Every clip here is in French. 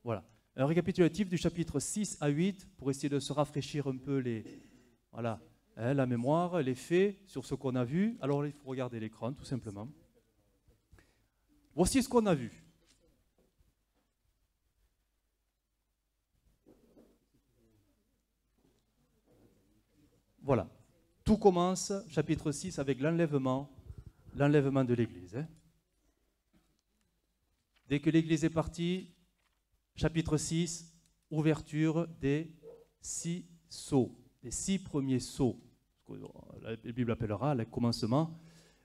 Voilà. Un récapitulatif du chapitre 6 à 8 pour essayer de se rafraîchir un peu voilà, la mémoire, les faits sur ce qu'on a vu. Alors il faut regarder l'écran tout simplement. Voici ce qu'on a vu. Voilà. Tout commence, chapitre 6, avec l'enlèvement de l'Église. Dès que l'Église est partie, chapitre 6, ouverture des 6 sceaux, les 6 premiers sceaux, ce que la Bible appellera le commencement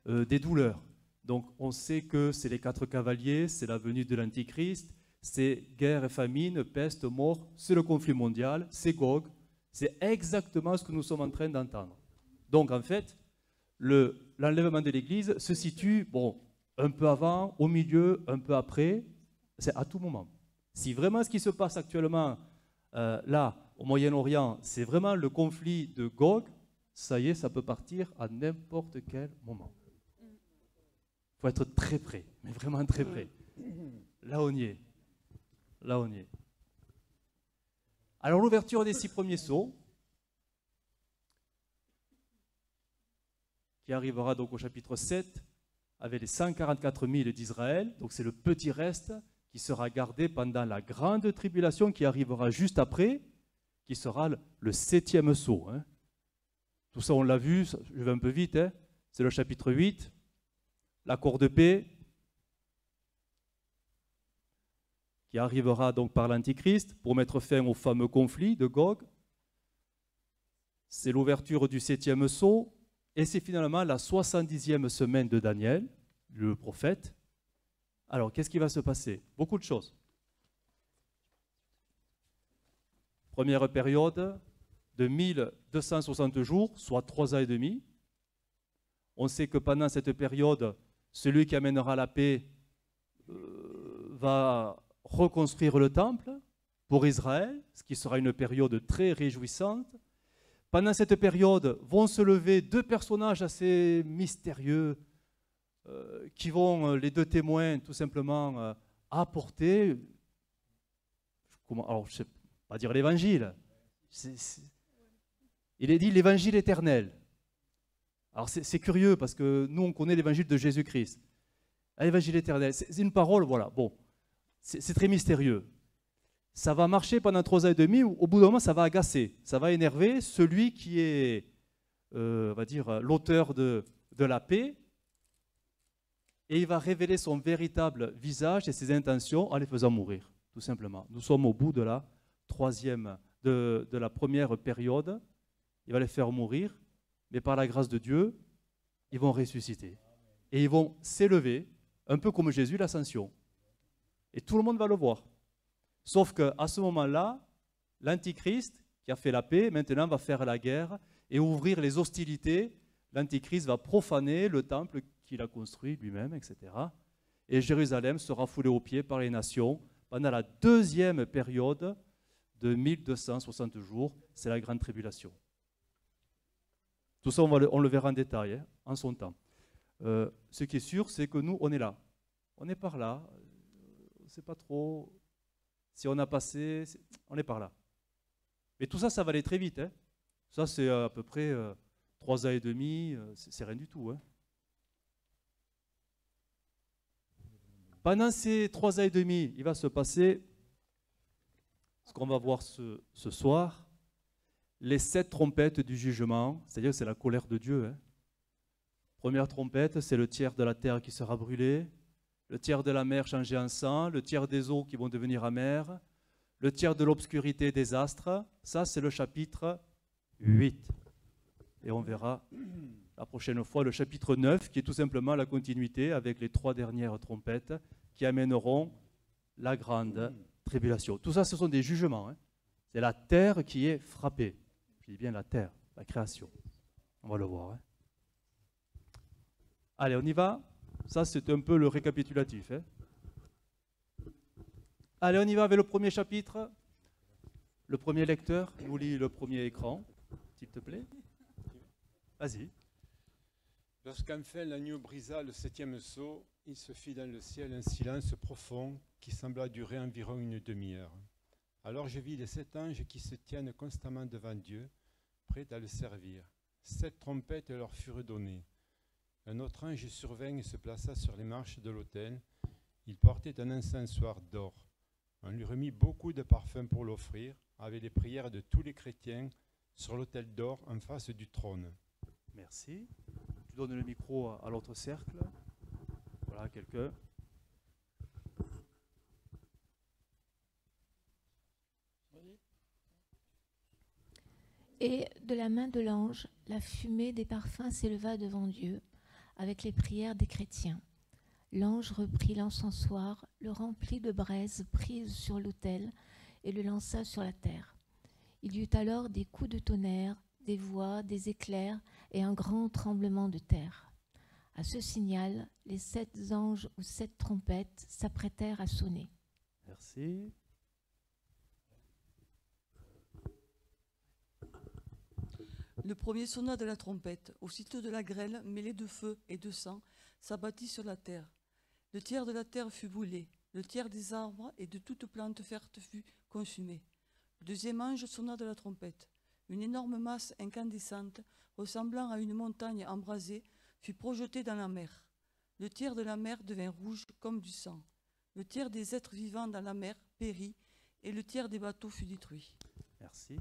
des douleurs. Donc on sait que c'est les 4 cavaliers, c'est la venue de l'Antichrist, c'est guerre et famine, peste, mort, c'est le conflit mondial, c'est Gog, c'est exactement ce que nous sommes en train d'entendre. Donc en fait, l'enlèvement de l'Église se situe un peu avant, au milieu, un peu après, c'est à tout moment. Si vraiment ce qui se passe actuellement là, au Moyen-Orient, c'est vraiment le conflit de Gog, ça y est, ça peut partir à n'importe quel moment. Il faut être très près, mais vraiment très près. Là on y est. Là on y est. Alors l'ouverture des 6 premiers sceaux, qui arrivera donc au chapitre 7, avec les 144 000 d'Israël, donc c'est le petit reste qui sera gardé pendant la grande tribulation qui arrivera juste après, qui sera le 7e sceau. Tout ça on l'a vu, je vais un peu vite, c'est le chapitre 8, l'accord de paix, qui arrivera donc par l'Antichrist pour mettre fin au fameux conflit de Gog. C'est l'ouverture du 7e sceau, et c'est finalement la 70e semaine de Daniel, le prophète. Alors, qu'est-ce qui va se passer? Beaucoup de choses. Première période de 1260 jours, soit 3 ans et demi. On sait que pendant cette période, celui qui amènera la paix va reconstruire le temple pour Israël, ce qui sera une période très réjouissante. Pendant cette période vont se lever 2 personnages assez mystérieux qui vont, les 2 témoins, tout simplement apporter, alors je ne sais pas dire l'évangile, il est dit l'évangile éternel. Alors c'est curieux parce que nous on connaît l'évangile de Jésus-Christ. L'évangile éternel, c'est une parole, voilà, bon, c'est très mystérieux. Ça va marcher pendant 3 ans et demi, au bout d'un moment ça va agacer, ça va énerver celui qui est, on va dire, l'auteur de la paix, et il va révéler son véritable visage et ses intentions en les faisant mourir, tout simplement. Nous sommes au bout de la première période, il va les faire mourir, mais par la grâce de Dieu, ils vont ressusciter. Et ils vont s'élever, un peu comme Jésus, l'ascension. Et tout le monde va le voir. Sauf qu'à ce moment-là, l'Antichrist, qui a fait la paix, maintenant va faire la guerre et ouvrir les hostilités. L'Antichrist va profaner le temple qu'il a construit lui-même, etc. Et Jérusalem sera foulée aux pieds par les nations pendant la 2e période de 1260 jours. C'est la grande tribulation. Tout ça, on le verra en détail, en son temps. Ce qui est sûr, c'est que nous, on est là. On est par là. On ne sait pas trop si on a passé. On est par là. Mais tout ça, ça va aller très vite. Ça, c'est à peu près 3 ans et demi. C'est rien du tout. Pendant ces 3 ans et demi, il va se passer ce qu'on va voir ce soir. Les 7 trompettes du jugement, c'est-à-dire que c'est la colère de Dieu. Première trompette, c'est le tiers de la terre qui sera brûlé, le tiers de la mer changé en sang, le tiers des eaux qui vont devenir amères, le tiers de l'obscurité des astres. Ça, c'est le chapitre 8. Et on verra la prochaine fois le chapitre 9, qui est tout simplement la continuité avec les 3 dernières trompettes qui amèneront la grande tribulation. Tout ça, ce sont des jugements. C'est la terre qui est frappée. Je dis bien la terre, la création. On va le voir. Allez, on y va. Ça, c'est un peu le récapitulatif. Allez, on y va avec le premier chapitre. Le premier lecteur nous lit le premier écran, s'il te plaît. Vas-y. Lorsqu'enfin l'agneau brisa le 7e sceau, il se fit dans le ciel un silence profond qui sembla durer environ une demi-heure. Alors je vis les 7 anges qui se tiennent constamment devant Dieu, prêts à le servir. 7 trompettes leur furent données. Un autre ange survint et se plaça sur les marches de l'autel. Il portait un encensoir d'or. On lui remit beaucoup de parfums pour l'offrir, avec les prières de tous les chrétiens, sur l'autel d'or en face du trône. Merci. Tu donnes le micro à l'autre cercle. Voilà, quelqu'un. Et de la main de l'ange, la fumée des parfums s'éleva devant Dieu, avec les prières des chrétiens. L'ange reprit l'encensoir, le remplit de braises prises sur l'autel et le lança sur la terre. Il y eut alors des coups de tonnerre, des voix, des éclairs et un grand tremblement de terre. À ce signal, les 7 anges ou 7 trompettes s'apprêtèrent à sonner. Merci. Le premier sonna de la trompette. Aussitôt de la grêle, mêlée de feu et de sang, s'abattit sur la terre. Le tiers de la terre fut brûlé. Le tiers des arbres et de toute plante verte fut consumé. Le deuxième ange sonna de la trompette. Une énorme masse incandescente, ressemblant à une montagne embrasée, fut projetée dans la mer. Le tiers de la mer devint rouge comme du sang. Le tiers des êtres vivants dans la mer périt, et le tiers des bateaux fut détruit. Merci.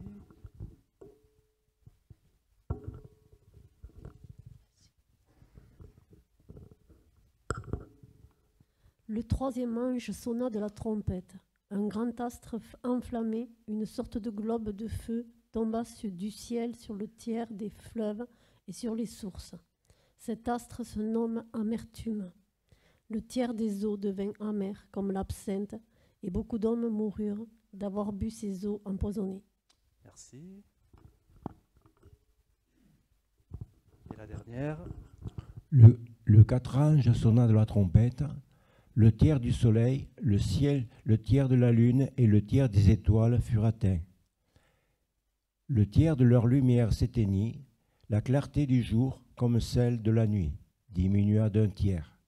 Le troisième ange sonna de la trompette. Un grand astre enflammé, une sorte de globe de feu, tomba du ciel sur le tiers des fleuves et sur les sources. Cet astre se nomme Amertume. Le tiers des eaux devint amer comme l'absinthe, et beaucoup d'hommes moururent d'avoir bu ces eaux empoisonnées. Merci. Et la dernière. Le 4 ange sonna de la trompette. Le tiers du soleil, le ciel, le tiers de la lune et le tiers des étoiles furent atteints. Le tiers de leur lumière s'éteignit, la clarté du jour, comme celle de la nuit, diminua d'un tiers.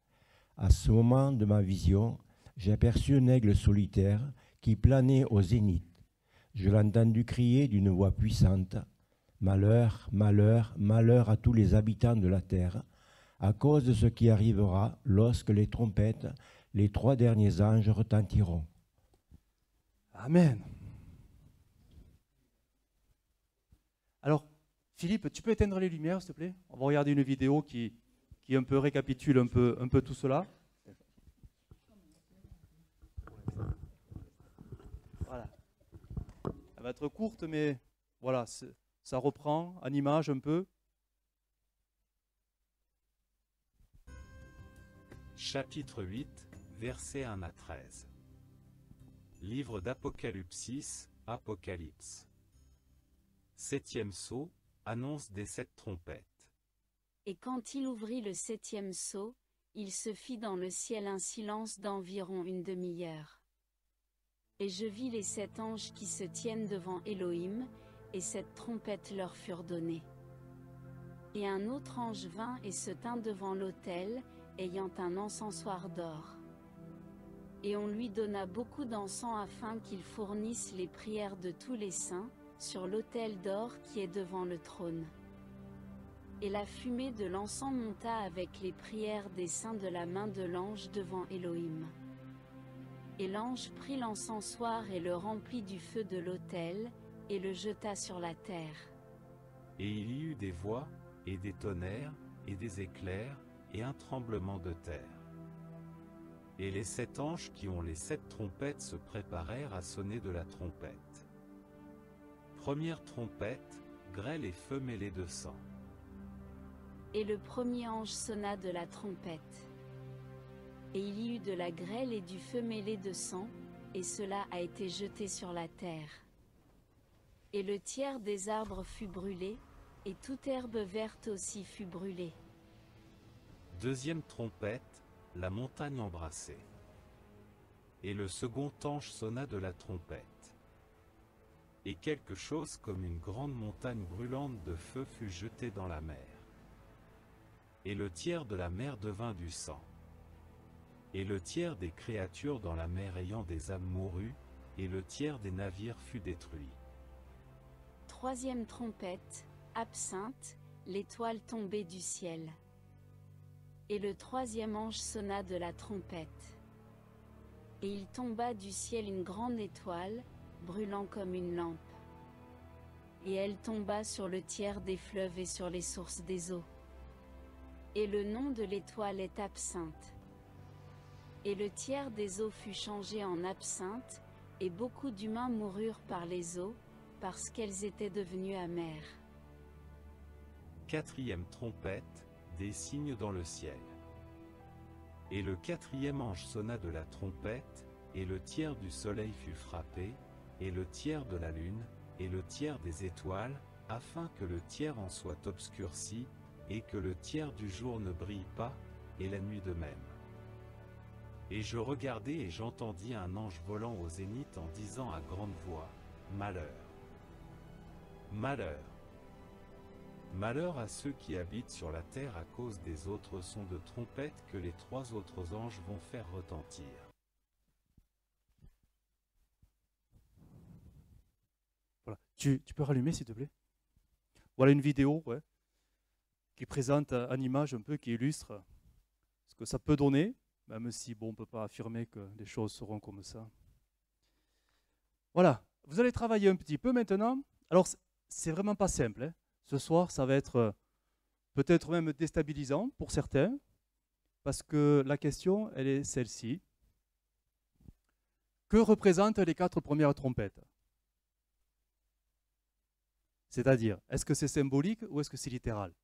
À ce moment de ma vision, j'ai aperçu un aigle solitaire qui planait au zénith. Je l'ai entendu crier d'une voix puissante « Malheur, malheur, malheur à tous les habitants de la terre, à cause de ce qui arrivera lorsque les trompettes, les 3 derniers anges retentiront. » Amen. Alors, Philippe, tu peux éteindre les lumières, s'il te plaît? On va regarder une vidéo qui un peu récapitule un peu tout cela. Voilà. Elle va être courte, mais voilà, ça reprend en image un peu. Chapitre 8, versets 1 à 13. Livre d'Apocalypsis, Apocalypse. 7e sceau, annonce des 7 trompettes. Et quand il ouvrit le 7e sceau, il se fit dans le ciel un silence d'environ une demi-heure. Et je vis les 7 anges qui se tiennent devant Élohim, et 7 trompettes leur furent données. Et un autre ange vint et se tint devant l'autel, ayant un encensoir d'or. Et on lui donna beaucoup d'encens afin qu'il fournisse les prières de tous les saints, sur l'autel d'or qui est devant le trône. Et la fumée de l'encens monta avec les prières des saints de la main de l'ange devant Élohim. Et l'ange prit l'encensoir et le remplit du feu de l'autel, et le jeta sur la terre. Et il y eut des voix, et des tonnerres, et des éclairs, et un tremblement de terre. Et les 7 anges qui ont les 7 trompettes se préparèrent à sonner de la trompette. Première trompette, grêle et feu mêlés de sang. Et le premier ange sonna de la trompette. Et il y eut de la grêle et du feu mêlé de sang, et cela a été jeté sur la terre. Et le tiers des arbres fut brûlé, et toute herbe verte aussi fut brûlée. Deuxième trompette, la montagne embrassée. Et le second ange sonna de la trompette. Et quelque chose comme une grande montagne brûlante de feu fut jetée dans la mer. et le tiers de la mer devint du sang. Et le tiers des créatures dans la mer ayant des âmes mourut, et le tiers des navires fut détruit. Troisième trompette, absinthe, l'étoile tombée du ciel. Et le troisième ange sonna de la trompette. Et il tomba du ciel une grande étoile, brûlant comme une lampe. Et elle tomba sur le tiers des fleuves et sur les sources des eaux. Et le nom de l'étoile est absinthe. Et le tiers des eaux fut changé en absinthe, et beaucoup d'humains moururent par les eaux, parce qu'elles étaient devenues amères. Quatrième trompette, des signes dans le ciel. Et le quatrième ange sonna de la trompette, et le tiers du soleil fut frappé, et le tiers de la lune, et le tiers des étoiles, afin que le tiers en soit obscurci, et que le tiers du jour ne brille pas, et la nuit de même. Et je regardai et j'entendis un ange volant au zénith en disant à grande voix, Malheur! Malheur! Malheur à ceux qui habitent sur la terre à cause des autres sons de trompette que les trois autres anges vont faire retentir. Voilà. Tu peux rallumer s'il te plaît? Voilà une vidéo qui présente en image un peu, qui illustre ce que ça peut donner, même si bon, on ne peut pas affirmer que les choses seront comme ça. Voilà, vous allez travailler un petit peu maintenant. Alors, c'est vraiment pas simple, hein. Ce soir, ça va être peut-être même déstabilisant pour certains, parce que la question, elle est celle-ci. Que représentent les 4 premières trompettes? C'est-à-dire, est-ce que c'est symbolique ou est-ce que c'est littéral?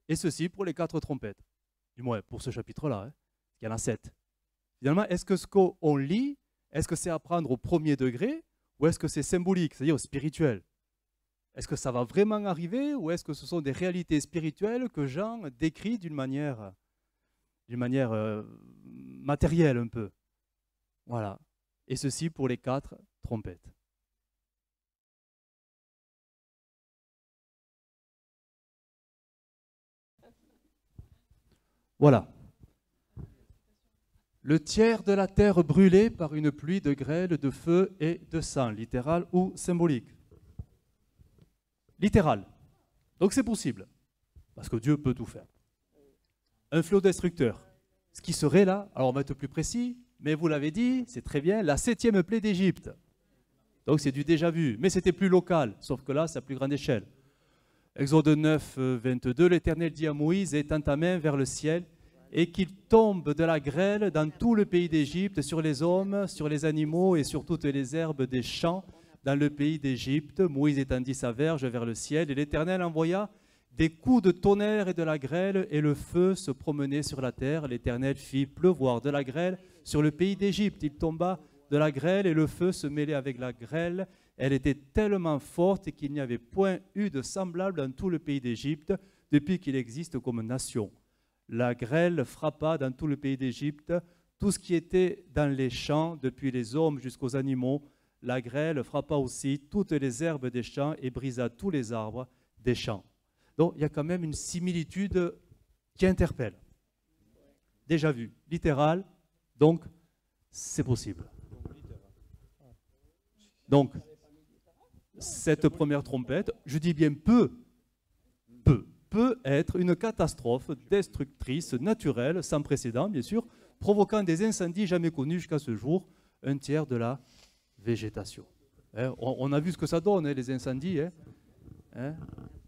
Et ceci pour les 4 trompettes. Du moins, pour ce chapitre-là, hein. Il y en a 7. Finalement, est-ce que ce qu'on lit, est-ce que c'est à prendre au premier degré ou est-ce que c'est symbolique, c'est-à-dire spirituel? Est-ce que ça va vraiment arriver ou est-ce que ce sont des réalités spirituelles que Jean décrit d'une manière matérielle un peu? Voilà. Et ceci pour les 4 trompettes. Voilà. Le tiers de la terre brûlée par une pluie de grêle, de feu et de sang, littéral ou symbolique? Littéral. Donc c'est possible, parce que Dieu peut tout faire. Un flot destructeur. Ce qui serait là, alors on va être plus précis, mais vous l'avez dit, c'est très bien, la 7e plaie d'Égypte. Donc c'est du déjà vu, mais c'était plus local, sauf que là c'est à plus grande échelle. Exode 9, 22, l'Éternel dit à Moïse, étends ta main vers le ciel, et qu'il tombe de la grêle dans tout le pays d'Égypte, sur les hommes, sur les animaux et sur toutes les herbes des champs, dans le pays d'Égypte. Moïse étendit sa verge vers le ciel, et l'Éternel envoya des coups de tonnerre et de la grêle, et le feu se promenait sur la terre. L'Éternel fit pleuvoir de la grêle sur le pays d'Égypte. Il tomba de la grêle, et le feu se mêlait avec la grêle. Elle était tellement forte qu'il n'y avait point eu de semblable dans tout le pays d'Égypte, depuis qu'il existe comme nation. La grêle frappa dans tout le pays d'Égypte, tout ce qui était dans les champs, depuis les hommes jusqu'aux animaux. La grêle frappa aussi toutes les herbes des champs et brisa tous les arbres des champs. Donc il y a quand même une similitude qui interpelle. Déjà vu, littéral, donc c'est possible. Donc, cette première trompette, je dis bien peut être une catastrophe destructrice naturelle, sans précédent bien sûr, provoquant des incendies jamais connus jusqu'à ce jour, un tiers de la végétation. On a vu ce que ça donne, les incendies.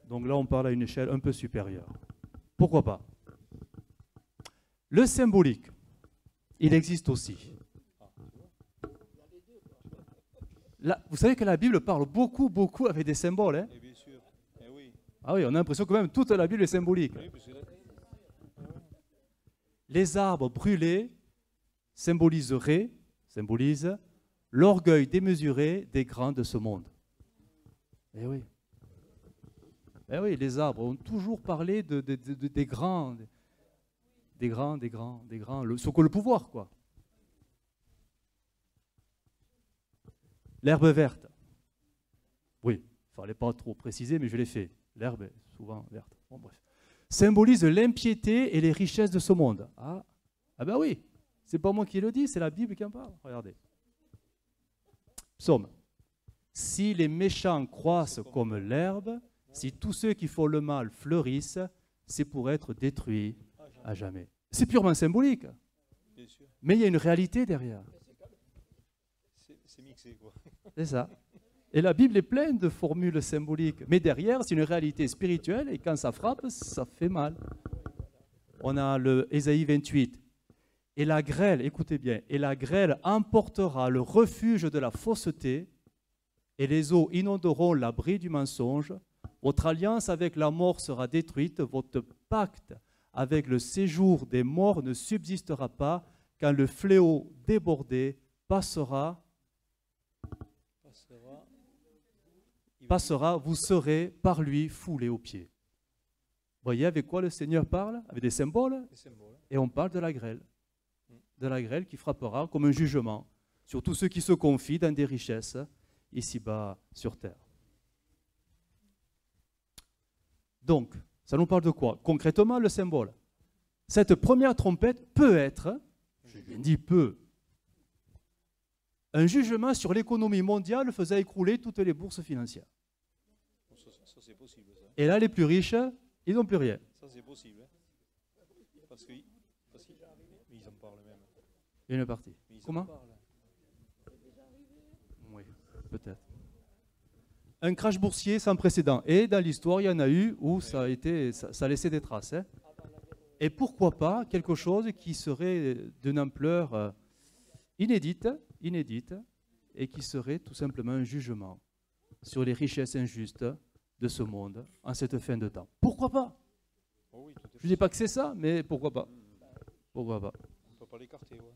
Donc là, on parle à une échelle un peu supérieure. Pourquoi pas? Le symbolique, il existe aussi. Là, vous savez que la Bible parle beaucoup avec des symboles. Hein? Ah oui, on a l'impression que même toute la Bible est symbolique. Les arbres brûlés symbolisent l'orgueil démesuré des grands de ce monde. Eh oui. Eh oui, les arbres ont toujours parlé des grands, ce que le pouvoir, quoi. L'herbe verte. Oui, il ne fallait pas trop préciser, mais je l'ai fait. L'herbe est souvent verte. Bon, bref. symbolise l'impiété et les richesses de ce monde. Ah ben oui, c'est pas moi qui le dis, c'est la Bible qui en parle. Regardez. Psaume. Si les méchants croissent comme l'herbe, si tous ceux qui font le mal fleurissent, c'est pour être détruits à jamais. C'est purement symbolique. Mais il y a une réalité derrière. C'est mixé, quoi. C'est ça. Et la Bible est pleine de formules symboliques. Mais derrière, c'est une réalité spirituelle et quand ça frappe, ça fait mal. On a le Ésaïe 28. Et la grêle, écoutez bien, et la grêle emportera le refuge de la fausseté et les eaux inonderont l'abri du mensonge. Votre alliance avec la mort sera détruite, votre pacte avec le séjour des morts ne subsistera pas quand le fléau débordé passera, vous serez par lui foulés aux pieds. Vous voyez avec quoi le Seigneur parle? Avec des symboles. Et on parle de la grêle. De la grêle qui frappera comme un jugement sur tous ceux qui se confient dans des richesses ici-bas sur terre. Donc, ça nous parle de quoi? Concrètement, le symbole. Cette première trompette peut être, je viens de dire peut, un jugement sur l'économie mondiale faisant écrouler toutes les bourses financières. Ça c'est possible. Ça. Et là, les plus riches, ils n'ont plus rien. Ça c'est possible. Parce qu'ils en parlent même. Une partie. Comment? Oui, peut-être. Un crash boursier sans précédent. Et dans l'histoire, il y en a eu où ça a laissé des traces. Hein. Et pourquoi pas quelque chose qui serait d'une ampleur inédite, et qui serait tout simplement un jugement sur les richesses injustes de ce monde en cette fin de temps. Pourquoi pas? Je ne dis pas que c'est ça, mais pourquoi pas? Pourquoi pas? On ne peut pas l'écarter. Ouais.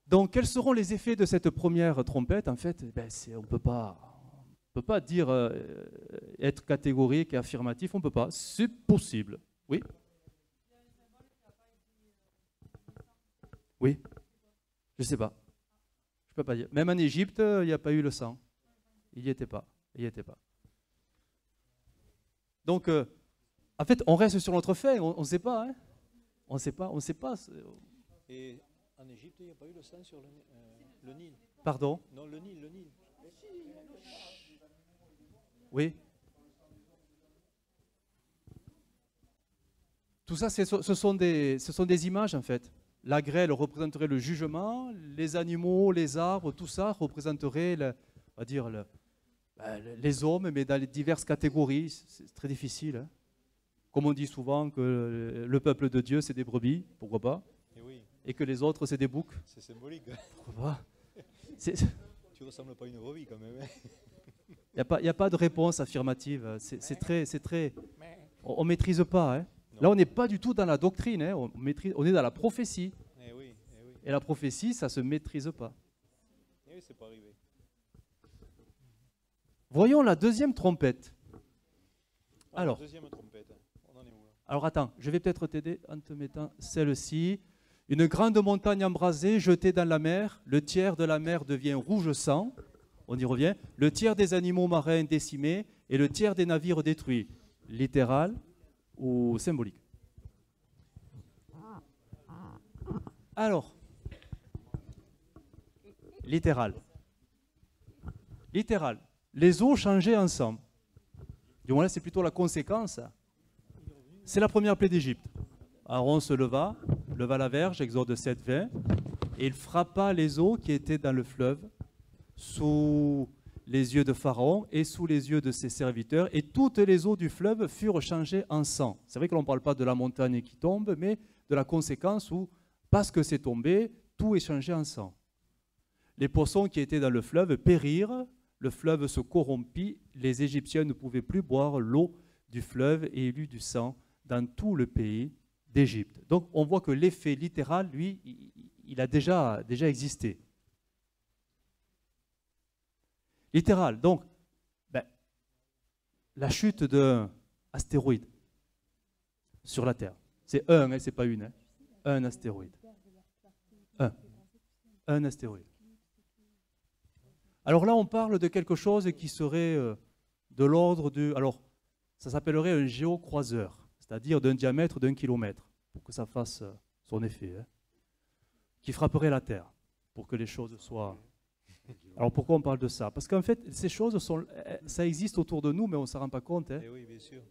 Donc, quels seront les effets de cette première trompette? En fait, on ne peut pas dire être catégorique et affirmatif, on ne peut pas. C'est possible. Oui? Oui? Je ne sais pas. Je ne peux pas dire. Même en Égypte, il n'y a pas eu le sang. Il n'y était pas. Donc, en fait, on reste sur notre fait, on ne sait pas. Hein? On ne sait pas. Et en Égypte, il n'y a pas eu le sang sur le Nil. Pardon? Non, le Nil. Oui. Tout ça, ce sont des images, en fait. La grêle représenterait le jugement, les animaux, les arbres, tout ça représenterait, on va dire, les hommes, mais dans les diverses catégories. C'est très difficile. Hein. Comme on dit souvent que le peuple de Dieu, c'est des brebis, pourquoi pas? Et que les autres, c'est des boucs. C'est symbolique. Pourquoi pas? Tu ne ressembles pas à une brebis quand même. Il n'y a pas de réponse affirmative. C'est très. On ne maîtrise pas. Hein. Là, on n'est pas du tout dans la doctrine. Hein. On est dans la prophétie. Et la prophétie, ça ne se maîtrise pas. C'est pas arrivé. Voyons la deuxième trompette. Alors, deuxième trompette. On en est où là? Alors attends, je vais peut-être t'aider en te mettant celle-ci. Une grande montagne embrasée jetée dans la mer. Le tiers de la mer devient rouge sang. On y revient. Le tiers des animaux marins décimés et le tiers des navires détruits. Littéral ou symbolique? Alors, littéral. Les eaux changeaient ensemble. Du moins là, c'est plutôt la conséquence. C'est la première plaie d'Égypte. Aaron se leva la verge, Exode 7, 20, et il frappa les eaux qui étaient dans le fleuve sous les yeux de Pharaon et sous les yeux de ses serviteurs, et toutes les eaux du fleuve furent changées en sang. C'est vrai que l'on ne parle pas de la montagne qui tombe, mais de la conséquence où, parce que c'est tombé, tout est changé en sang. Les poissons qui étaient dans le fleuve périrent, le fleuve se corrompit, les Égyptiens ne pouvaient plus boire l'eau du fleuve et il y eut du sang dans tout le pays d'Égypte. Donc on voit que l'effet littéral, lui, il a déjà existé. Littéral, donc, la chute d'un astéroïde sur la Terre. C'est un, hein, c'est pas une. Hein. Un astéroïde. Un astéroïde. Alors là, on parle de quelque chose qui serait de l'ordre du... Alors, Ça s'appellerait un géocroiseur, c'est-à-dire d'un diamètre d'1 kilomètre, pour que ça fasse son effet, hein, qui frapperait la Terre, pour que les choses soient... Alors pourquoi on parle de ça? Parce qu'en fait, ces choses, ça existe autour de nous, mais on ne s'en rend pas compte. Hein. Oui, bien sûr.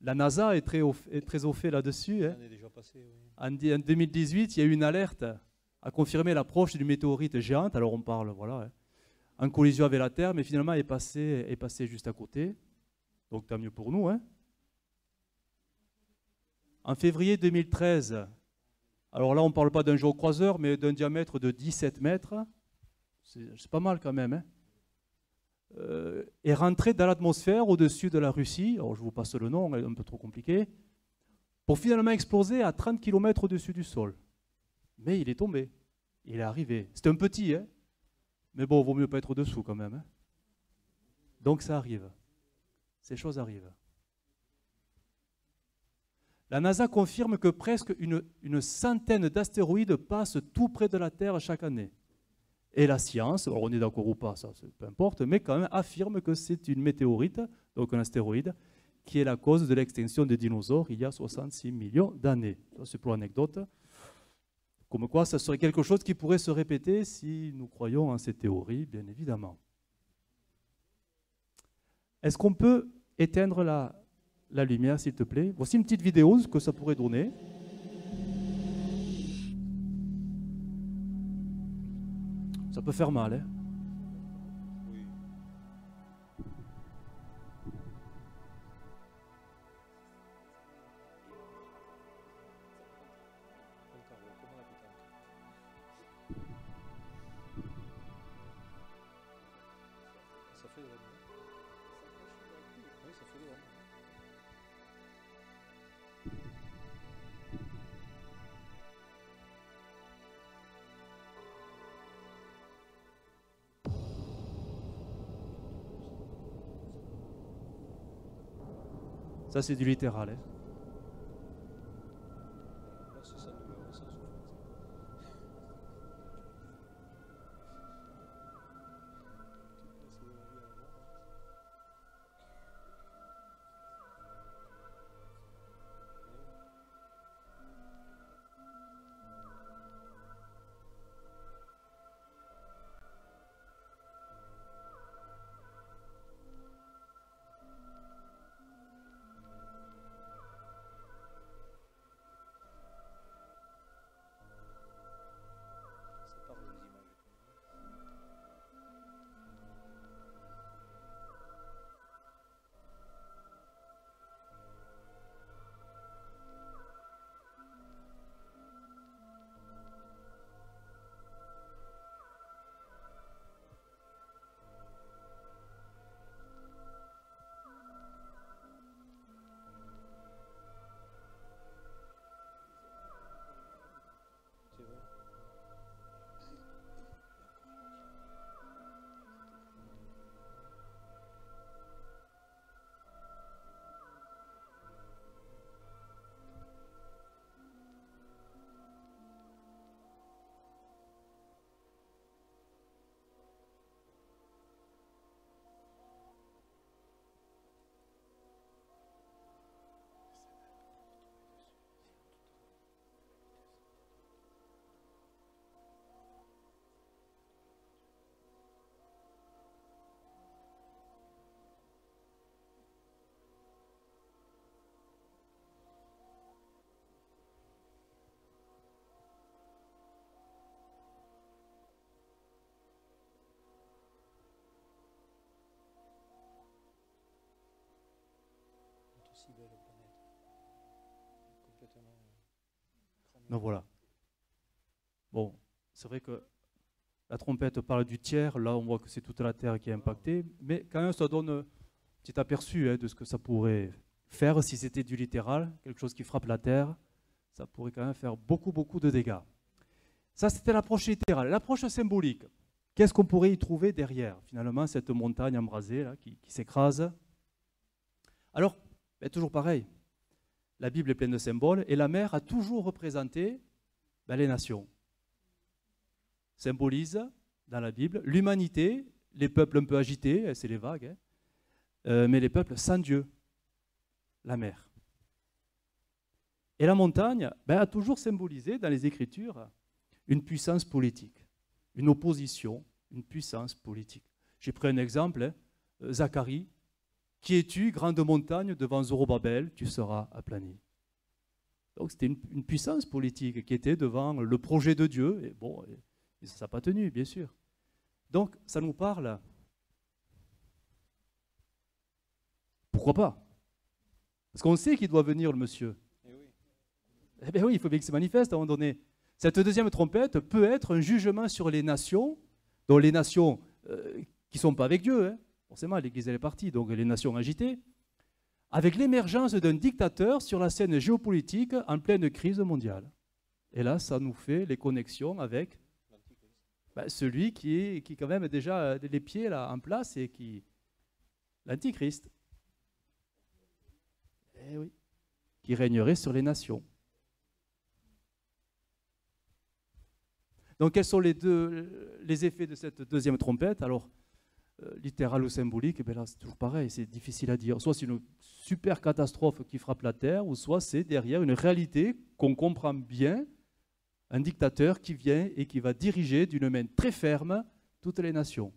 La NASA est très au fait là-dessus. Hein. On est déjà passé, oui. En 2018, il y a eu une alerte à confirmer l'approche d'une météorite géante. Alors on parle, voilà, hein, en collision avec la Terre, mais finalement est passé juste à côté. Donc tant mieux pour nous. Hein. En février 2013, alors là on ne parle pas d'un géocroiseur, mais d'un diamètre de 17 mètres, c'est pas mal quand même, hein, est rentré dans l'atmosphère au-dessus de la Russie, alors je vous passe le nom, un peu trop compliqué, pour finalement exploser à 30 km au-dessus du sol. Mais il est tombé, il est arrivé. C'est un petit, hein, mais bon, il vaut mieux pas être dessous quand même. Hein. Donc ça arrive, ces choses arrivent. La NASA confirme que presque une centaine d'astéroïdes passent tout près de la Terre chaque année. Et la science, alors on est d'accord ou pas, ça peu importe, mais quand même affirme que c'est une météorite, donc un astéroïde, qui est la cause de l'extinction des dinosaures il y a 66 millions d'années. Ça c'est pour l'anecdote. Comme quoi, ça serait quelque chose qui pourrait se répéter si nous croyons en ces théories, bien évidemment. Est-ce qu'on peut éteindre la lumière, s'il te plaît? Voici une petite vidéo, ce que ça pourrait donner. Ça peut faire mal, hein? Oui. Ça fait drôle. Oui, ça fait drôle. Ça, c'est du littéral. Hein. Là, c'est ça, numéro 160. Ça part des images. C'est vrai. Une aussi belle planète. Complètement. Donc voilà. Bon, c'est vrai que la trompette parle du tiers, là on voit que c'est toute la Terre qui est impactée, mais quand même ça donne un petit aperçu de ce que ça pourrait faire si c'était du littéral, quelque chose qui frappe la Terre, ça pourrait quand même faire beaucoup, beaucoup de dégâts. Ça c'était l'approche littérale. L'approche symbolique, qu'est-ce qu'on pourrait y trouver derrière, finalement, cette montagne embrasée là, qui s'écrase? Alors, toujours pareil, la Bible est pleine de symboles, et la mer a toujours représenté les nations. Symbolise, dans la Bible, l'humanité, les peuples un peu agités, c'est les vagues, hein, mais les peuples sans Dieu, la mer. Et la montagne a toujours symbolisé dans les Écritures une puissance politique, une opposition, une puissance politique. J'ai pris un exemple, Zacharie, qui es-tu, grande montagne, devant Zorobabel, tu seras aplani. Donc c'était une puissance politique qui était devant le projet de Dieu, et bon, et ça n'a pas tenu, bien sûr. Donc ça nous parle. Pourquoi pas? Parce qu'on sait qu'il doit venir, le monsieur. Eh bien oui, il faut bien qu'il se manifeste à un moment donné. Cette deuxième trompette peut être un jugement sur les nations, dont les nations qui ne sont pas avec Dieu, hein. Forcément, l'Église elle est partie, donc les nations agitées, avec l'émergence d'un dictateur sur la scène géopolitique en pleine crise mondiale. Et là, ça nous fait les connexions avec celui qui quand même déjà les pieds là en place et qui... l'Antichrist. Eh oui, qui régnerait sur les nations. Donc quels sont les effets de cette deuxième trompette? Alors, littéral ou symbolique, là c'est toujours pareil, c'est difficile à dire. Soit c'est une super catastrophe qui frappe la terre, ou soit c'est derrière une réalité qu'on comprend bien, un dictateur qui vient et qui va diriger d'une main très ferme toutes les nations.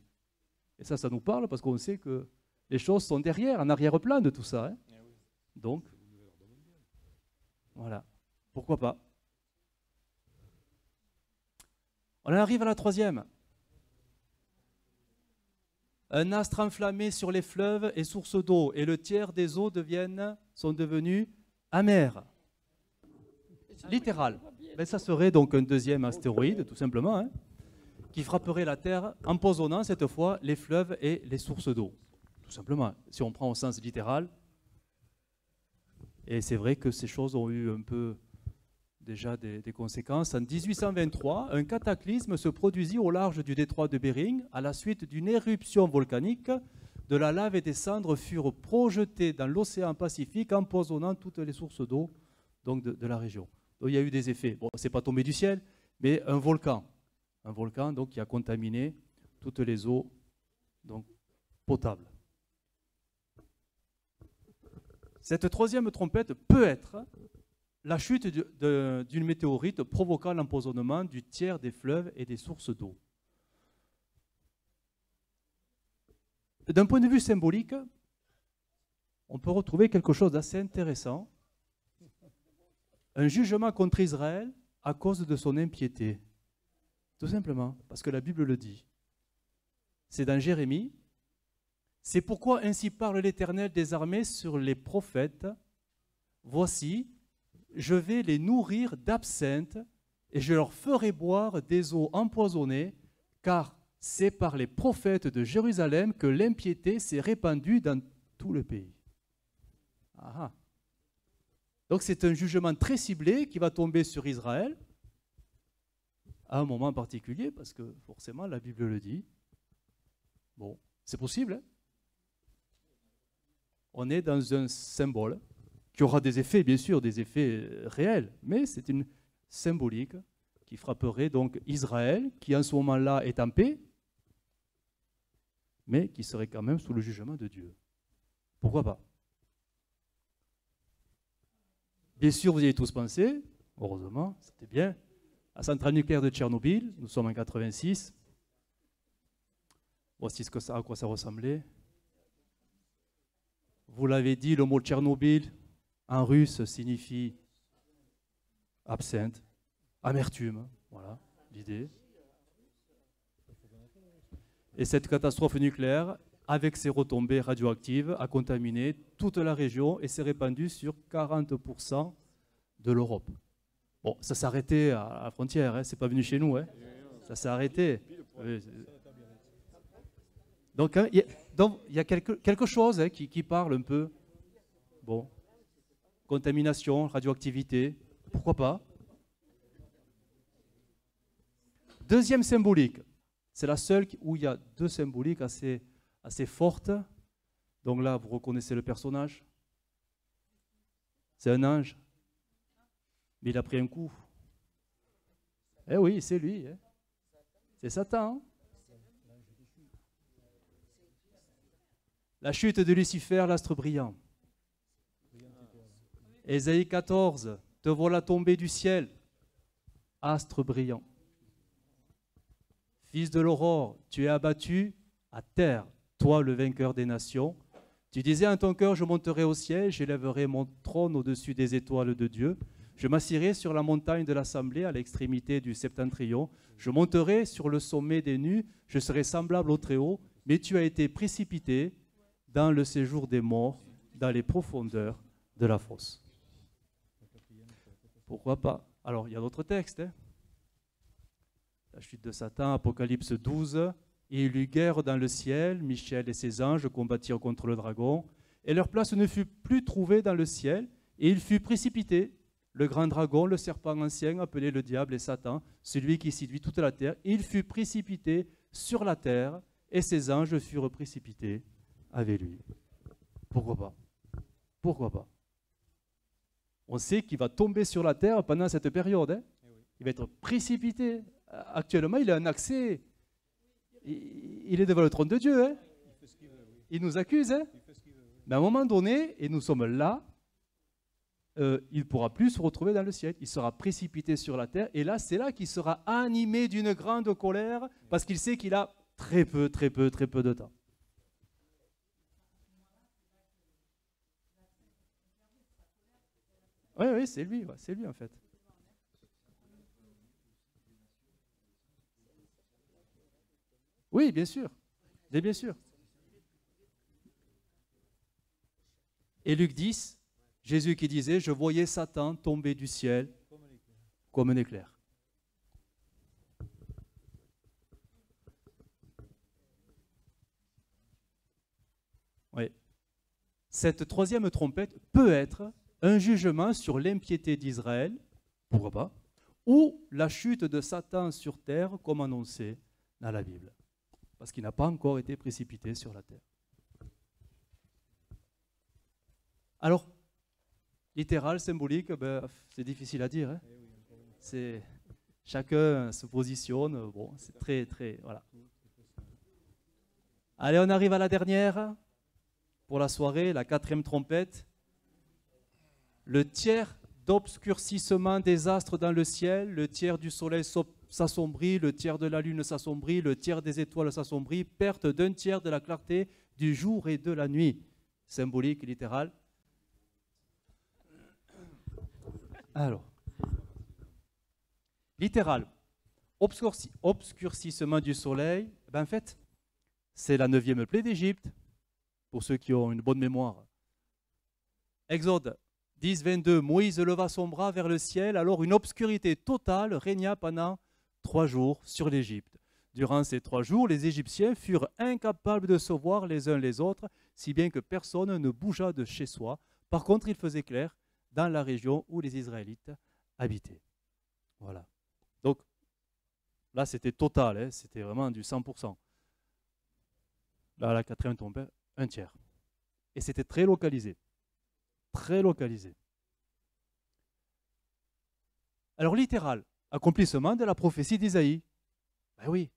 Et ça nous parle parce qu'on sait que les choses sont derrière, en arrière-plan de tout ça. Hein. Donc, voilà, pourquoi pas. On arrive à la troisième. Un astre enflammé sur les fleuves et sources d'eau, et le tiers des eaux sont devenus amers. Littéral. Ben, ça serait donc un deuxième astéroïde, tout simplement, hein, qui frapperait la Terre, empoisonnant cette fois les fleuves et les sources d'eau. Tout simplement, si on prend au sens littéral. Et c'est vrai que ces choses ont eu un peu déjà des conséquences. En 1823, un cataclysme se produisit au large du détroit de Bering à la suite d'une éruption volcanique. De la lave et des cendres furent projetées dans l'océan Pacifique, empoisonnant toutes les sources d'eau donc de la région. Donc il y a eu des effets. Bon, c'est pas tombé du ciel, mais un volcan donc, qui a contaminé toutes les eaux donc, potables. Cette troisième trompette peut être la chute d'une météorite provoquant l'empoisonnement du tiers des fleuves et des sources d'eau. D'un point de vue symbolique, on peut retrouver quelque chose d'assez intéressant. Un jugement contre Israël à cause de son impiété. Tout simplement, parce que la Bible le dit. C'est dans Jérémie. C'est pourquoi ainsi parle l'Éternel des armées sur les prophètes. Voici, je vais les nourrir d'absinthe et je leur ferai boire des eaux empoisonnées, car c'est par les prophètes de Jérusalem que l'impiété s'est répandue dans tout le pays. Ah. Donc c'est un jugement très ciblé qui va tomber sur Israël à un moment particulier, parce que forcément la Bible le dit. Bon, c'est possible. Hein? On est dans un symbole qui aura des effets, bien sûr, des effets réels, mais c'est une symbolique qui frapperait donc Israël, qui en ce moment-là est en paix, mais qui serait quand même sous le jugement de Dieu. Pourquoi pas? Bien sûr, vous y avez tous pensé, heureusement, c'était bien, la centrale nucléaire de Tchernobyl, nous sommes en 86. Voici à quoi ça ressemblait. Vous l'avez dit, le mot Tchernobyl, en russe, signifie absinthe, amertume, voilà l'idée. Et cette catastrophe nucléaire, avec ses retombées radioactives, a contaminé toute la région et s'est répandue sur 40% de l'Europe. Bon, ça s'est arrêté à la frontière, hein, c'est pas venu chez nous, hein. Ça s'est arrêté. Donc il y a quelque chose hein, qui parle un peu. Bon. Contamination, radioactivité, pourquoi pas. Deuxième symbolique, c'est la seule où il y a deux symboliques assez fortes. Donc là, vous reconnaissez le personnage. C'est un ange, mais il a pris un coup. Eh oui, c'est lui. Hein. C'est Satan. Hein. La chute de Lucifer, l'astre brillant. Ésaïe 14, te voilà tombé du ciel, astre brillant. Fils de l'aurore, tu es abattu à terre, toi le vainqueur des nations. Tu disais en ton cœur, je monterai au ciel, j'élèverai mon trône au-dessus des étoiles de Dieu. Je m'assirai sur la montagne de l'assemblée à l'extrémité du septentrion. Je monterai sur le sommet des nues, je serai semblable au Très-Haut, mais tu as été précipité dans le séjour des morts, dans les profondeurs de la fosse. Pourquoi pas? Alors, il y a d'autres textes. La chute de Satan, Apocalypse 12. Il eut guerre dans le ciel, Michel et ses anges combattirent contre le dragon, et leur place ne fut plus trouvée dans le ciel, et il fut précipité, le grand dragon, le serpent ancien, appelé le diable et Satan, celui qui séduit toute la terre, il fut précipité sur la terre, et ses anges furent précipités avec lui. Pourquoi pas? Pourquoi pas? On sait qu'il va tomber sur la terre pendant cette période. Hein? Il va être précipité. Actuellement, il a un accès. Il est devant le trône de Dieu. Hein? Il nous accuse. Hein? Mais à un moment donné, et nous sommes là, il ne pourra plus se retrouver dans le ciel. Il sera précipité sur la terre. Et là, c'est là qu'il sera animé d'une grande colère parce qu'il sait qu'il a très peu de temps. Oui, c'est lui en fait. Oui, bien sûr. Bien sûr. Et Luc 10, Jésus qui disait, je voyais Satan tomber du ciel comme un éclair. Oui. Cette troisième trompette peut être un jugement sur l'impiété d'Israël, pourquoi pas, ou la chute de Satan sur terre, comme annoncé dans la Bible, parce qu'il n'a pas encore été précipité sur la terre. Alors, littéral, symbolique, c'est difficile à dire. Hein. Chacun se positionne, bon, c'est très, voilà. Allez, on arrive à la dernière, pour la soirée, la quatrième trompette. Le tiers d'obscurcissement des astres dans le ciel, le tiers du soleil s'assombrit, le tiers de la lune s'assombrit, le tiers des étoiles s'assombrit, perte d'un tiers de la clarté du jour et de la nuit. Symbolique, littéral. Alors, littéral, obscurcissement du soleil, en fait, c'est la 9e plaie d'Égypte, pour ceux qui ont une bonne mémoire. Exode 10, 22, Moïse leva son bras vers le ciel, alors une obscurité totale régna pendant 3 jours sur l'Égypte. Durant ces 3 jours, les Égyptiens furent incapables de se voir les uns les autres, si bien que personne ne bougea de chez soi. Par contre, il faisait clair dans la région où les Israélites habitaient. Voilà. Donc, là, c'était total, hein, c'était vraiment du 100%. Là, la quatrième tombait, un tiers. Et c'était très localisé. Très localisé. Alors, littéral, accomplissement de la prophétie d'Isaïe. Ben oui.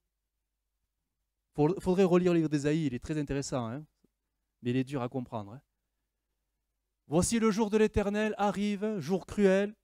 Il faudrait relire le livre d'Isaïe, il est très intéressant, hein, mais il est dur à comprendre. Hein. Voici le jour de l'Éternel arrive, jour cruel,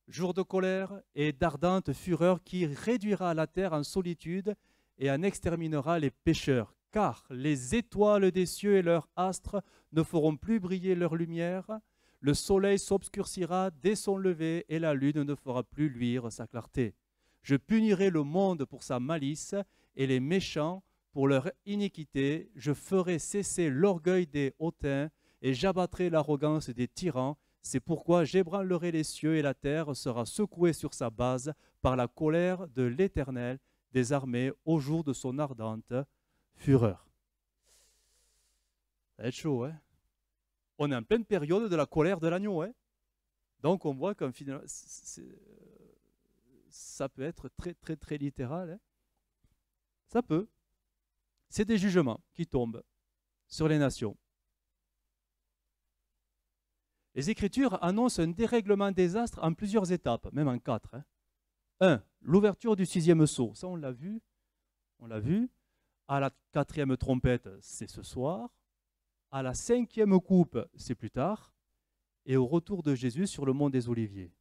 jour de colère et d'ardente fureur qui réduira la terre en solitude et en exterminera les pécheurs. Car les étoiles des cieux et leurs astres ne feront plus briller leur lumière, le soleil s'obscurcira dès son lever et la lune ne fera plus luire sa clarté. Je punirai le monde pour sa malice et les méchants pour leur iniquité. Je ferai cesser l'orgueil des hautains et j'abattrai l'arrogance des tyrans. C'est pourquoi j'ébranlerai les cieux et la terre sera secouée sur sa base par la colère de l'Éternel des armées au jour de son ardente fureur. Ça va être chaud, hein? On est en pleine période de la colère de l'agneau, hein? Donc on voit qu'en final, ça peut être très littéral, hein? Ça peut. C'est des jugements qui tombent sur les nations. Les Écritures annoncent un dérèglement des astres en plusieurs étapes, même en 4. Hein. 1. L'ouverture du 6e sceau. Ça, on l'a vu. À la 4e trompette, c'est ce soir. À la 5e coupe, c'est plus tard. Et au retour de Jésus sur le mont des Oliviers.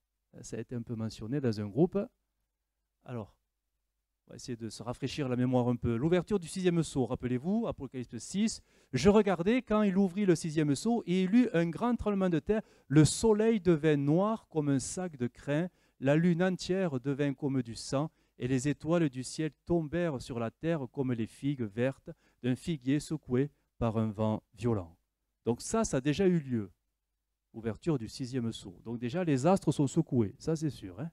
Ça a été un peu mentionné dans un groupe. Alors, on va essayer de se rafraîchir la mémoire un peu. L'ouverture du 6e sceau, rappelez-vous, Apocalypse 6. Je regardais quand il ouvrit le 6e sceau et il eut un grand tremblement de terre. Le soleil devint noir comme un sac de crin. La lune entière devint comme du sang. Et les étoiles du ciel tombèrent sur la terre comme les figues vertes d'un figuier secoué par un vent violent. Donc ça a déjà eu lieu. Ouverture du 6e sceau. Donc déjà, les astres sont secoués, ça c'est sûr. Hein.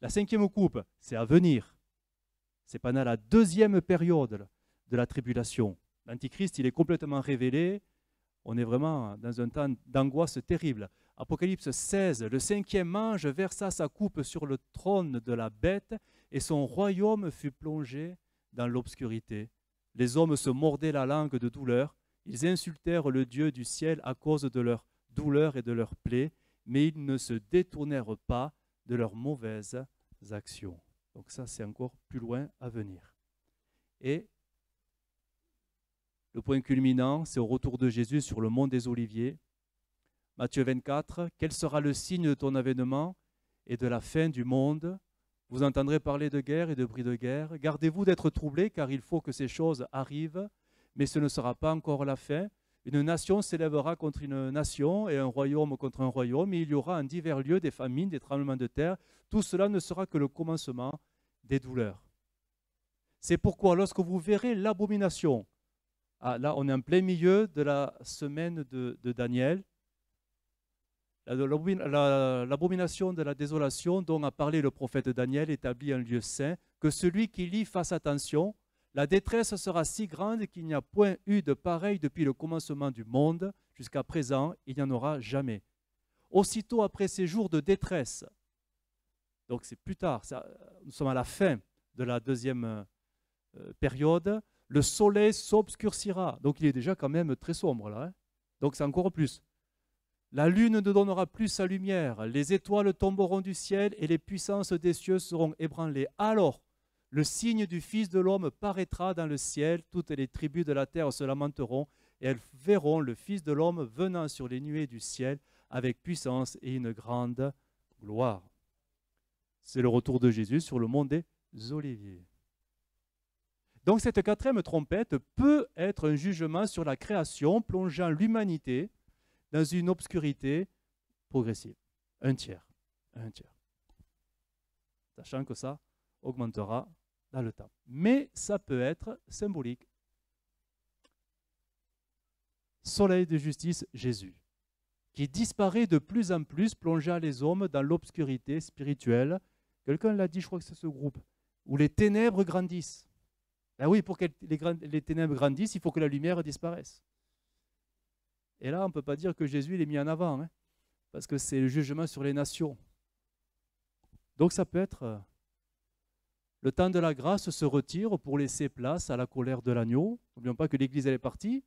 La 5e coupe, c'est à venir. C'est pendant la 2e période de la tribulation. L'Antichrist, il est complètement révélé. On est vraiment dans un temps d'angoisse terrible. Apocalypse 16, le 5e ange versa sa coupe sur le trône de la bête et son royaume fut plongé dans l'obscurité. Les hommes se mordaient la langue de douleur. Ils insultèrent le Dieu du ciel à cause de leur douleur et de leurs plaies, mais ils ne se détournèrent pas de leurs mauvaises actions. Donc ça, c'est encore plus loin à venir. Et le point culminant, c'est au retour de Jésus sur le mont des Oliviers. Matthieu 24, « Quel sera le signe de ton avènement et de la fin du monde ? Vous entendrez parler de guerre et de bruit de guerre. Gardez-vous d'être troublés, car il faut que ces choses arrivent. Mais ce ne sera pas encore la fin. Une nation s'élèvera contre une nation et un royaume contre un royaume. Et il y aura en divers lieux des famines, des tremblements de terre. Tout cela ne sera que le commencement des douleurs. C'est pourquoi lorsque vous verrez l'abomination, là on est en plein milieu de la semaine de Daniel, l'abomination de la désolation dont a parlé le prophète Daniel établit un lieu saint, que celui qui lit fasse attention. La détresse sera si grande qu'il n'y a point eu de pareil depuis le commencement du monde. Jusqu'à présent, il n'y en aura jamais. Aussitôt après ces jours de détresse, donc c'est plus tard, nous sommes à la fin de la 2e période, le soleil s'obscurcira. Donc il est déjà quand même très sombre là. Hein. Donc c'est encore plus. La lune ne donnera plus sa lumière, les étoiles tomberont du ciel et les puissances des cieux seront ébranlées. Alors, le signe du Fils de l'homme paraîtra dans le ciel, toutes les tribus de la terre se lamenteront, et elles verront le Fils de l'homme venant sur les nuées du ciel avec puissance et une grande gloire. C'est le retour de Jésus sur le mont des Oliviers. Donc cette 4e trompette peut être un jugement sur la création, plongeant l'humanité dans une obscurité progressive. Un tiers. Sachant que ça augmentera dans le temps. Mais ça peut être symbolique. Soleil de justice, Jésus, qui disparaît de plus en plus, plongeant les hommes dans l'obscurité spirituelle. Quelqu'un l'a dit, je crois que c'est ce groupe, où les ténèbres grandissent. Ben oui, pour que les ténèbres grandissent, il faut que la lumière disparaisse. Et là, on ne peut pas dire que Jésus l'est mis en avant, hein, parce que c'est le jugement sur les nations. Donc ça peut être... Le temps de la grâce se retire pour laisser place à la colère de l'agneau. N'oublions pas que l'Église elle est partie.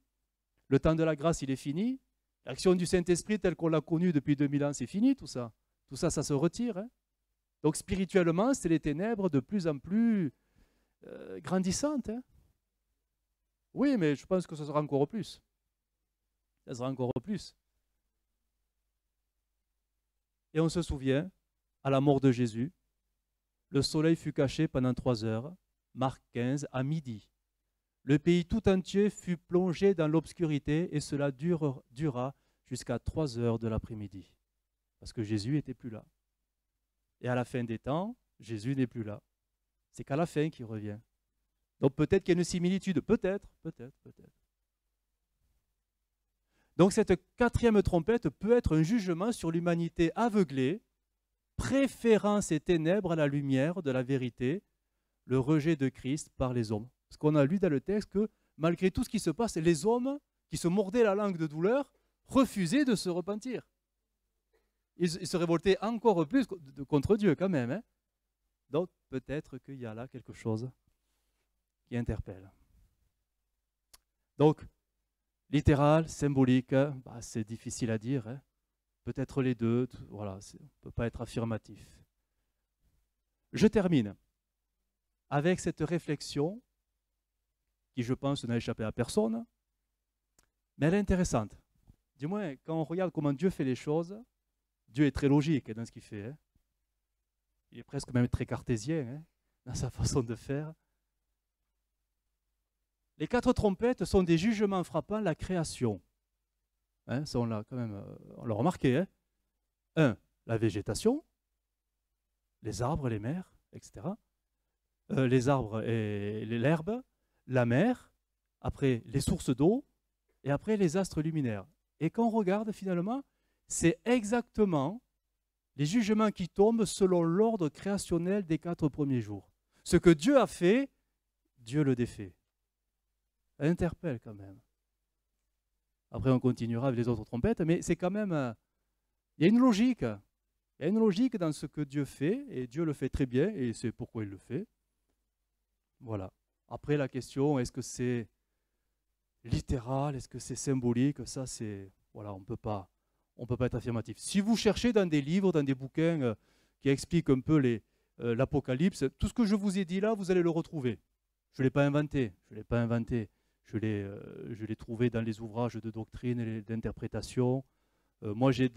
Le temps de la grâce, il est fini. L'action du Saint-Esprit telle qu'on l'a connue depuis 2000 ans, c'est fini tout ça. Tout ça, ça se retire. Hein. Donc spirituellement, c'est les ténèbres de plus en plus grandissantes. Hein. Oui, mais je pense que ce sera encore plus. Ça sera encore plus. Et on se souvient, à la mort de Jésus, le soleil fut caché pendant 3 heures, Marc 15, à midi. Le pays tout entier fut plongé dans l'obscurité et cela dura jusqu'à 3 heures de l'après-midi. Parce que Jésus n'était plus là. Et à la fin des temps, Jésus n'est plus là. C'est qu'à la fin qu'il revient. Donc peut-être qu'il y a une similitude. Peut-être. Donc cette 4e trompette peut être un jugement sur l'humanité aveuglée, préférant ces ténèbres à la lumière de la vérité, le rejet de Christ par les hommes. Parce qu'on a lu dans le texte que malgré tout ce qui se passe, les hommes qui se mordaient la langue de douleur refusaient de se repentir. Ils se révoltaient encore plus contre Dieu quand même. Hein. Donc peut-être qu'il y a là quelque chose qui interpelle. Donc, littéral, symbolique, c'est difficile à dire. Hein. Peut-être les deux, voilà, on ne peut pas être affirmatif. Je termine avec cette réflexion qui, je pense, n'a échappé à personne. Mais elle est intéressante. Du moins, quand on regarde comment Dieu fait les choses, Dieu est très logique dans ce qu'il fait. Hein. Il est presque même très cartésien hein, dans sa façon de faire. Les 4 trompettes sont des jugements frappant la création. Hein, ça, on l'a quand même remarqué. Hein. 1. La végétation, les arbres, les mers, etc. Les arbres et l'herbe, la mer, après les sources d'eau, et après les astres luminaires. Et quand on regarde finalement, c'est exactement les jugements qui tombent selon l'ordre créationnel des 4 premiers jours. Ce que Dieu a fait, Dieu le défait. Ça interpelle quand même. Après, on continuera avec les autres trompettes, mais c'est quand même... il y a une logique. Il y a une logique dans ce que Dieu fait, et Dieu le fait très bien, et c'est pourquoi il le fait. Voilà. Après, la question, est-ce que c'est littéral, est-ce que c'est symbolique? Ça, c'est... Voilà, on ne peut pas être affirmatif. Si vous cherchez dans des livres, dans des bouquins qui expliquent un peu l'Apocalypse, tout ce que je vous ai dit là, vous allez le retrouver. Je ne l'ai pas inventé. Je l'ai trouvé dans les ouvrages de doctrine et d'interprétation. Moi, j'ai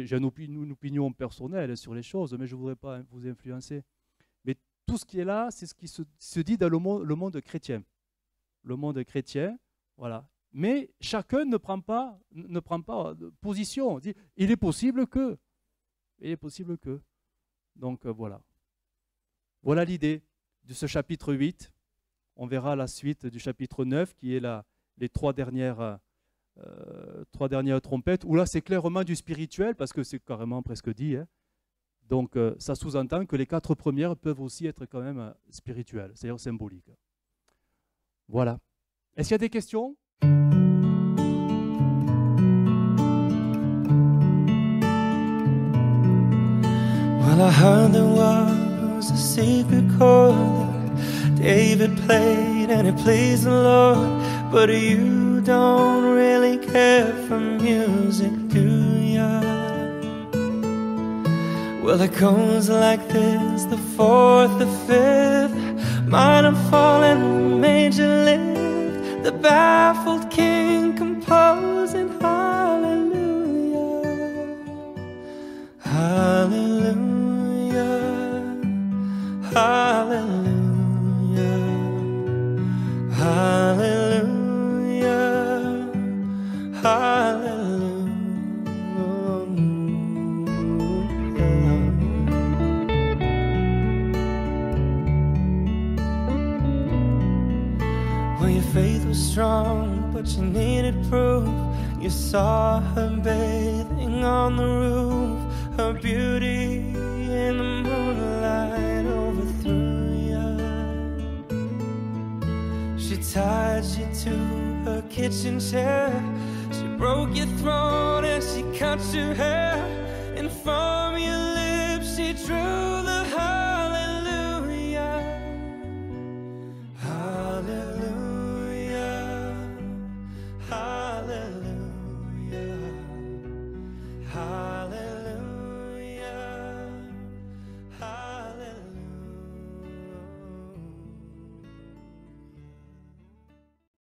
une opinion personnelle sur les choses, mais je ne voudrais pas vous influencer. Mais tout ce qui est là, c'est ce qui se dit dans le monde chrétien. Le monde chrétien, voilà. Mais chacun ne prend pas de position. Il est possible que. Donc voilà. Voilà l'idée de ce chapitre 8. On verra la suite du chapitre 9, qui est les 3 dernières trompettes, où là c'est clairement du spirituel, parce que c'est carrément presque dit. Hein. Donc ça sous-entend que les 4 premières peuvent aussi être quand même spirituelles, c'est-à-dire symboliques. Voilà. Est-ce qu'il y a des questions ? Well, I heard there was a secret chord that David played and it pleased the Lord, but you don't really care for music, do ya? Well, it goes like this, the 4th, the 5th, minor fall and major lift, the baffled king composing hallelujah, hallelujah, hallelujah, hallelujah, hallelujah. Well, your faith was strong, but you needed proof. You saw her bathing on the roof, her beauty in the moonlight overthrew you. She tied you to her kitchen chair, she broke your throat and she cut your hair in front